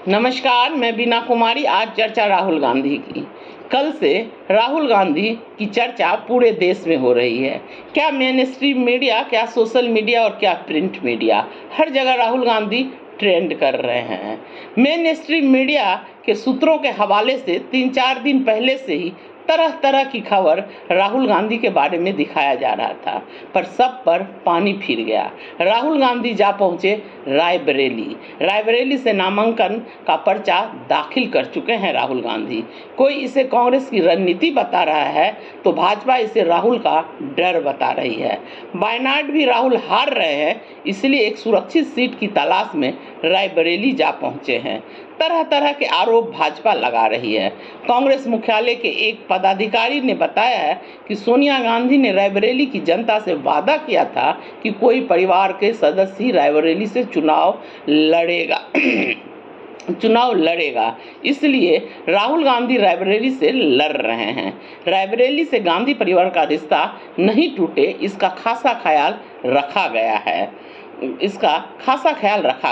नमस्कार, मैं बीना कुमारी। आज चर्चा राहुल गांधी की। कल से राहुल गांधी की चर्चा पूरे देश में हो रही है। क्या मेन स्ट्रीम मीडिया, क्या सोशल मीडिया और क्या प्रिंट मीडिया, हर जगह राहुल गांधी ट्रेंड कर रहे हैं। मेन स्ट्रीम मीडिया के सूत्रों के हवाले से 3-4 दिन पहले से ही तरह तरह की खबर राहुल गांधी के बारे में दिखाया जा रहा था, पर सब पर पानी फिर गया। राहुल गांधी जा पहुंचे रायबरेली से नामांकन का पर्चा दाखिल कर चुके हैं राहुल गांधी। कोई इसे कांग्रेस की रणनीति बता रहा है तो भाजपा इसे राहुल का डर बता रही है। वायनाड भी राहुल हार रहे हैं, इसलिए एक सुरक्षित सीट की तलाश में रायबरेली जा पहुंचे हैं। तरह तरह के आरोप भाजपा लगा रही है। कांग्रेस मुख्यालय के एक पदाधिकारी ने बताया है कि सोनिया गांधी ने रायबरेली की जनता से वादा किया था कि कोई परिवार के सदस्य ही रायबरेली से चुनाव लड़ेगा, इसलिए राहुल गांधी रायबरेली से लड़ रहे हैं। रायबरेली से गांधी परिवार का रिश्ता नहीं टूटे, इसका खासा ख्याल रखा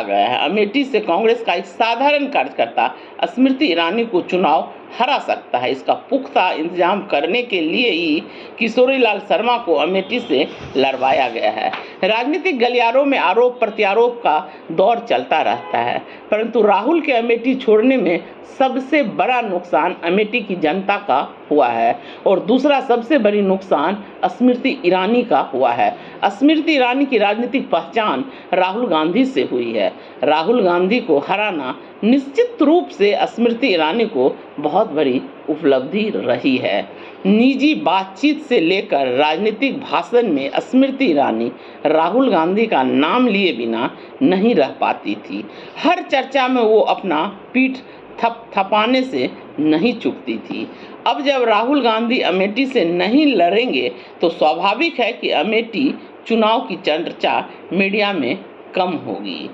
गया है। अमेठी से कांग्रेस का एक साधारण कार्यकर्ता स्मृति ईरानी को चुनाव हरा सकता है। इसका पुख्ता इंतजाम करने के लिए ही किशोरीलाल शर्मा को अमेठी से लड़वाया गया है। राजनीतिक गलियारों में आरोप प्रत्यारोप का दौर चलता रहता है, परंतु राहुल के अमेठी छोड़ने में सबसे बड़ा नुकसान अमेठी की जनता का हुआ है और दूसरा सबसे बड़ी नुकसान स्मृति ईरानी का हुआ है। स्मृति ईरानी की राजनीतिक पहचान राहुल गांधी से हुई है। राहुल गांधी को हराना निश्चित रूप से स्मृति ईरानी को बहुत बड़ी उपलब्धि रही है। निजी बातचीत से लेकर राजनीतिक भाषण में स्मृति ईरानी राहुल गांधी का नाम लिए बिना नहीं रह पाती थी। हर चर्चा में वो अपना पीठ थपथपाने से नहीं चूकती थी। अब जब राहुल गांधी अमेठी से नहीं लड़ेंगे तो स्वाभाविक है कि अमेठी चुनाव की चर्चा मीडिया में कम होगी।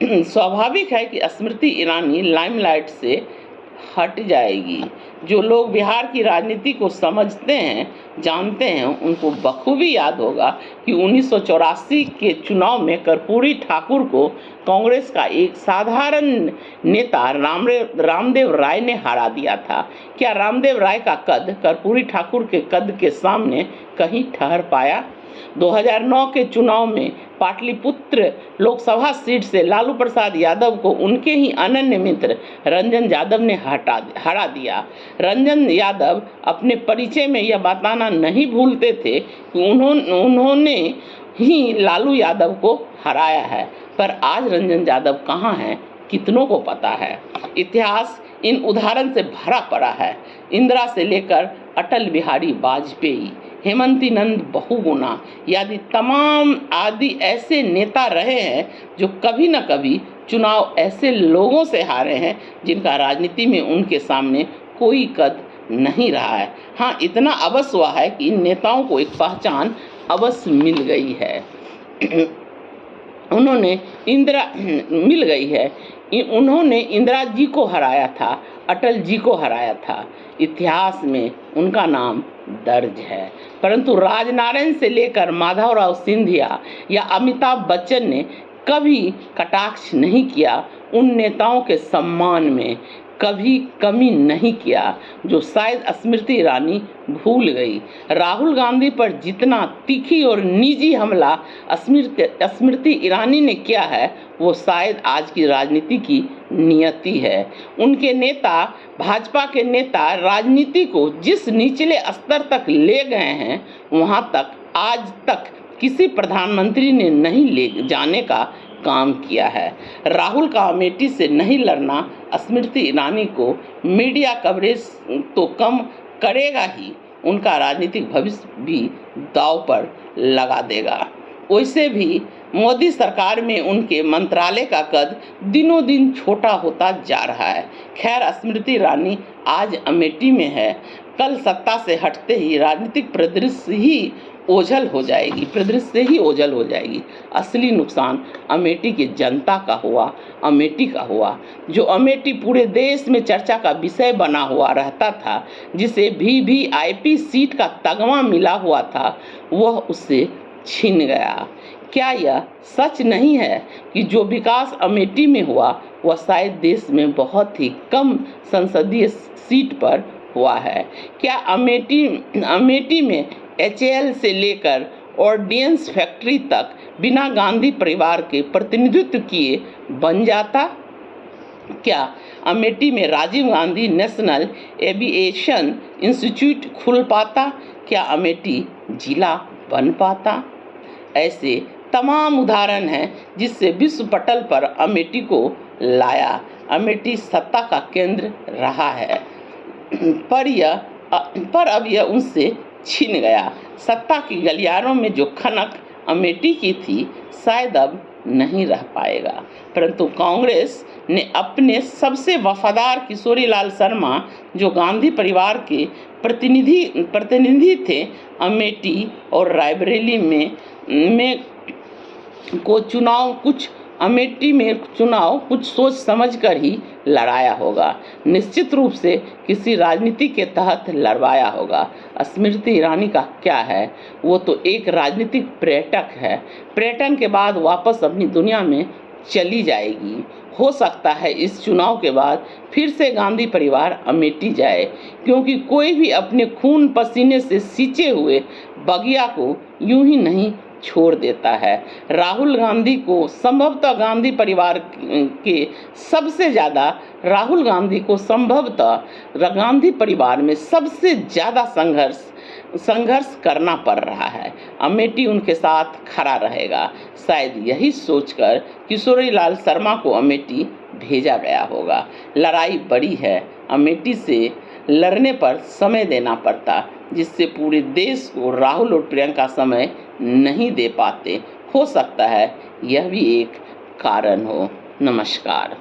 स्वाभाविक है कि स्मृति ईरानी लाइमलाइट से हट जाएगी। जो लोग बिहार की राजनीति को समझते हैं, जानते हैं, उनको बखूबी याद होगा कि 1984 के चुनाव में कर्पूरी ठाकुर को कांग्रेस का एक साधारण नेता रामदेव राय ने हरा दिया था। क्या रामदेव राय का कद कर्पूरी ठाकुर के कद के सामने कहीं ठहर पाया? 2009 के चुनाव में पाटलिपुत्र लोकसभा सीट से लालू प्रसाद यादव को उनके ही अनन्य मित्र रंजन यादव ने हरा दिया। रंजन यादव अपने परिचय में यह बताना नहीं भूलते थे कि उन्होंने ही लालू यादव को हराया है, पर आज रंजन यादव कहाँ हैं, कितनों को पता है। इतिहास इन उदाहरण से भरा पड़ा है। इंदिरा से लेकर अटल बिहारी वाजपेयी, हेमंती नंद बहुगुणा आदि ऐसे नेता रहे हैं जो कभी न कभी चुनाव ऐसे लोगों से हारे हैं जिनका राजनीति में उनके सामने कोई कद नहीं रहा है। हाँ, इतना अवश्य हुआ है कि इन नेताओं को एक पहचान अवश्य मिल गई है। उन्होंने इंदिरा जी को हराया था, अटल जी को हराया था। इतिहास में उनका नाम दर्ज है, परंतु राजनारायण से लेकर माधवराव सिंधिया या अमिताभ बच्चन ने कभी कटाक्ष नहीं किया। उन नेताओं के सम्मान में कभी कमी नहीं किया जो शायद स्मृति ईरानी भूल गई। राहुल गांधी पर जितना तीखी और निजी हमला स्मृति ईरानी ने किया है, वो शायद आज की राजनीति की नियति है। उनके नेता, भाजपा के नेता राजनीति को जिस निचले स्तर तक ले गए हैं, वहां तक आज तक किसी प्रधानमंत्री ने नहीं ले जाने का काम किया है। राहुल का अमेठी से नहीं लड़ना स्मृति ईरानी को मीडिया कवरेज तो कम करेगा ही, उनका राजनीतिक भविष्य भी दांव पर लगा देगा। वैसे भी मोदी सरकार में उनके मंत्रालय का कद दिनों दिन छोटा होता जा रहा है। खैर, स्मृति ईरानी आज अमेठी में है, कल सत्ता से हटते ही राजनीतिक परिदृश्य से ही ओझल हो जाएगी। असली नुकसान अमेठी की जनता का हुआ, अमेठी का हुआ। जो अमेठी पूरे देश में चर्चा का विषय बना हुआ रहता था, जिसे वीवीआईपी सीट का तगमा मिला हुआ था, वह उससे छिन गया। क्या यह सच नहीं है कि जो विकास अमेठी में हुआ वह शायद देश में बहुत ही कम संसदीय सीट पर हुआ है? क्या अमेठी में HAL से लेकर ऑर्डिनेंस फैक्ट्री तक बिना गांधी परिवार के प्रतिनिधित्व किए बन जाता? क्या अमेठी में Rajiv Gandhi national aviation institute खुल पाता? क्या अमेठी जिला बन पाता? ऐसे तमाम उदाहरण हैं जिससे विश्व पटल पर अमेठी को लाया। अमेठी सत्ता का केंद्र रहा है, पर अब यह उनसे छिन गया। सत्ता की गलियारों में जो खनक अमेठी की थी शायद अब नहीं रह पाएगा। परंतु कांग्रेस ने अपने सबसे वफादार किशोरीलाल शर्मा, जो गांधी परिवार के प्रतिनिधि थे, अमेठी और रायबरेली अमेठी में चुनाव कुछ सोच समझकर ही लड़ाया होगा। निश्चित रूप से किसी राजनीति के तहत लड़वाया होगा। स्मृति ईरानी का क्या है? वो तो एक राजनीतिक पर्यटक है। पर्यटन के बाद वापस अपनी दुनिया में चली जाएगी। हो सकता है इस चुनाव के बाद फिर से गांधी परिवार अमेठी जाए, क्योंकि कोई भी अपने खून पसीने से सींचे हुए बगिया को यूं ही नहीं छोड़ देता है। राहुल गांधी को संभवतः गांधी परिवार के सबसे ज़्यादा गांधी परिवार में सबसे ज़्यादा संघर्ष करना पड़ रहा है। अमेठी उनके साथ खड़ा रहेगा। शायद यही सोचकर किशोरीलाल शर्मा को अमेठी भेजा गया होगा। लड़ाई बड़ी है। अमेठी से लड़ने पर समय देना पड़ता, जिससे पूरे देश को राहुल और प्रियंका समय नहीं दे पाते। हो सकता है यह भी एक कारण हो। नमस्कार।